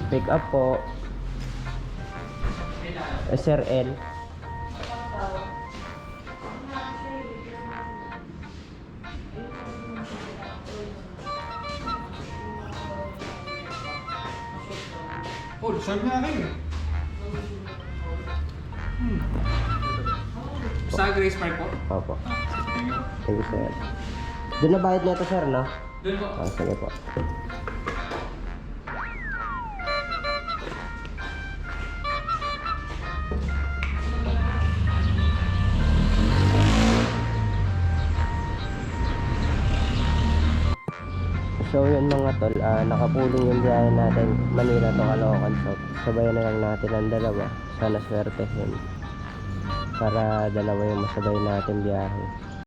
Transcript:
Pick up po. SRL. Oh, serve na kayo. Sa Grace Park po? Opo. Thank you. Thank you, sir. Doon na bayad na ito, sir, no? Doon po. Sige po. So yun mga tol, nakapulong yung biyahe natin Manila to Caloocan. So sabayan na lang natin ang dalawa. Sana swerte yun para dalawa yung masabay natin biyahe.